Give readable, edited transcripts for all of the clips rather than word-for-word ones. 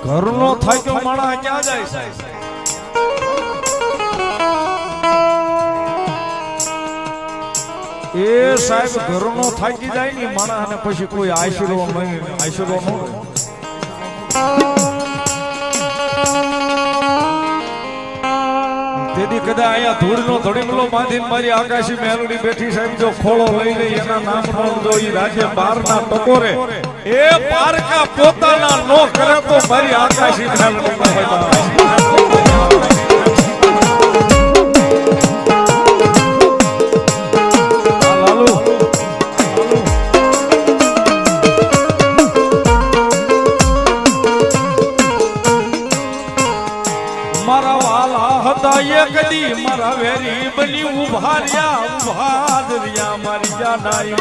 ઘરનો થાક્યો માણા ક્યાં જાય એ સાહેબ ઘરનો થાકી જાય ને માણા અને પછી કોઈ આશરો નો તેથી કદાચ અહીંયા ધૂળનો ધડીકલો બાંધીને મારી આકાશી મેલડી બેઠી સાહેબ જો ખોળો લઈ લઈ એના નામ જો ઈ રાજ્ય બારના ટકોરે એ પારકા પોતાના નો કરે તો મારી આકાશી મેલડી કદી મારા વેરી બની ઉભા રહ્યા મારી જાનાઈ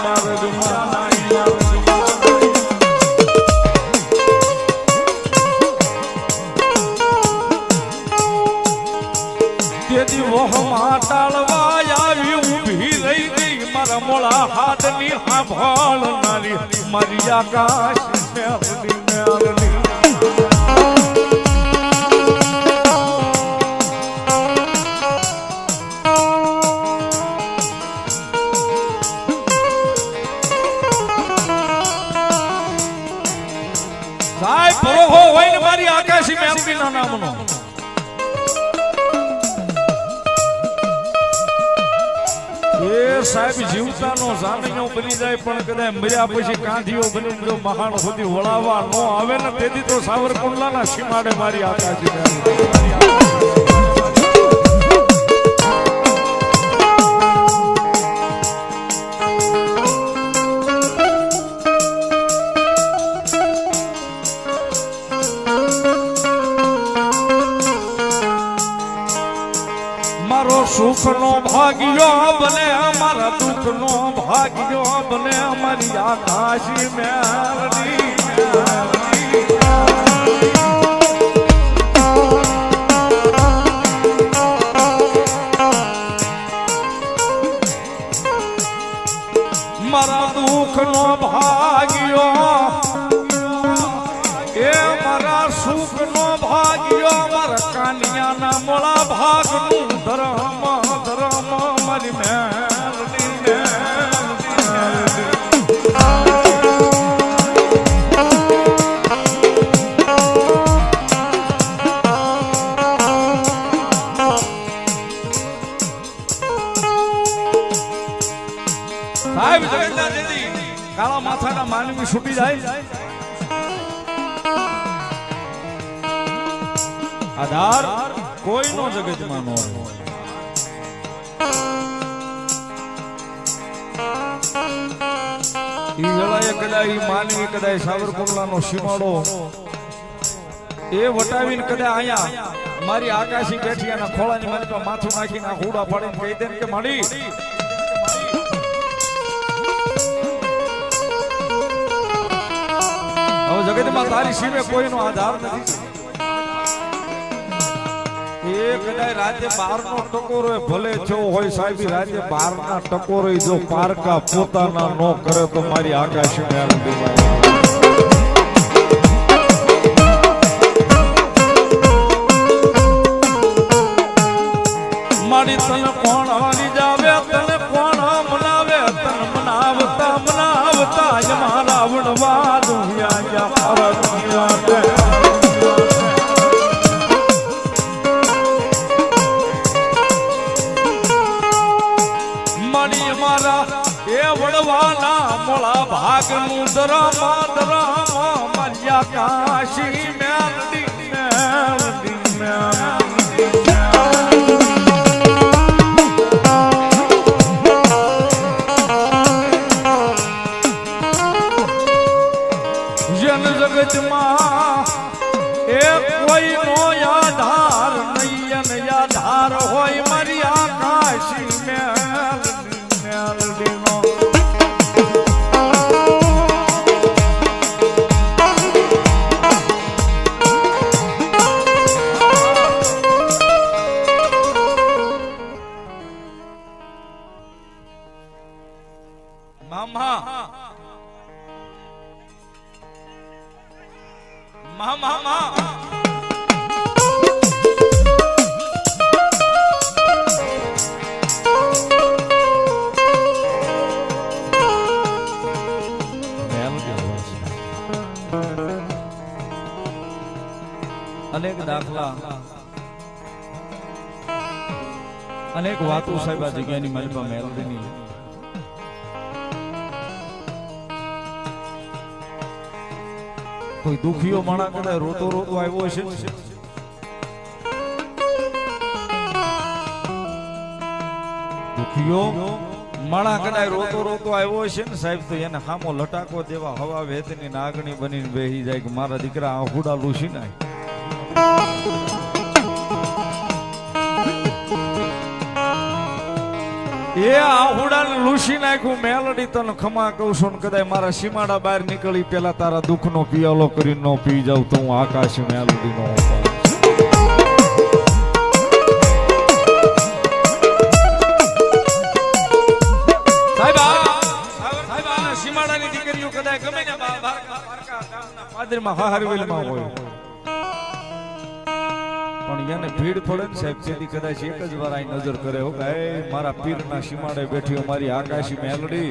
તેથી વહમાં ટાળવા આવી ઊભી રહી ગઈ મારા મોળા હાથની સાંભળનારી મારી આકાશ મેલડી મેલડી મારી આકાશી મેલડી ના નામનો એ સાહેબ જીવતાનો જાનીઓ બની જાય પણ કદાચ મર્યા પછી કાંધીઓ બની જો મહાન સુધી વળાવવા ન આવે ને તેથી તો સાવરકુંડલાના સીમાડે મારી આકાશી મેલડી સુખ નો ભાગ્યો બને અમારા દુઃખ નો ભાગ્યો બને અમારી આકાશી મેલડી મારા દુઃખ નો ભાગ્યો એ મારા સુખ નો ભાગ્યો મારા કાનિયાના મોળા ભાગનું ધર્મ મારી મેલડી સાહેબ જગતના દેદી કાળા માથાના માનવી છૂટી જાય આધાર કોઈનો જગતમાં ન હોય ઈ વેળાએ કદાચ માનવી કદાચ સાવરકુંડલાનો સીમાડો એ વટાવીને કદાચ અહીંયા મારી આકાશી બેઠી એના ખોળાની મારી પર માથું નાખીને આ હુડા પાડીને કહી દે કે માડી હવે જગતમાં તારી સીમે કોઈનો આધાર નથી એ કદાચ રાતે 12 નો ટકોરો ભલે છો હોય સાહેબ રાતે 12 ના ટકોરો જો પારકા પોતાના નો કરે તો મારી આકાશી મેલડી મારી તને કોણ હારી જાવે તને કોણ મનાવે તને મનાવતા મારા વણવા દુનિયા વડવાના મોળા ભાગનું ધરમા મારી આકાશી મેલડી જન જગતમાં એ કોઈનો આધાર નહીં આધાર હોય મારી આકાશી મેલડી મામા અનેક દાખલા અનેક વાતો સાહેબ આ જગ્યાની મારી પાસે મેલડીની કોઈ દુખીઓ માણા કદાચ રોતો રોતો આવ્યો છે દુખીઓ માણા કદાચ રોતો રોતો આવ્યો છે ને સાહેબ તો એને સામો લટાકો દેવા હવા વેતની નાગણી બનીને બેહી જાય કે મારા દીકરા આહુડા લૂસી નાય એ આહુડાને લૂસી નાખ્યું મેલડી તને ખમા કહું છું ને કદાચ મારા સીમાડા બહાર નીકળી પેલા તારા દુઃખનો પિયાલો કરીને નો પી જાવ તો હું આકાશ મેલડી નો સીમાડાની દીકરીઓ કદાચ ગમે ને પાદરમાં હાહરવેલમાં હોય પણ એને ભીડ પડે ને સાહેબ તેથી કદાચ એક જ વાર આ નજર કરે હો કે મારા પીરના સીમાડે બેઠી મારી આકાશી મેલડી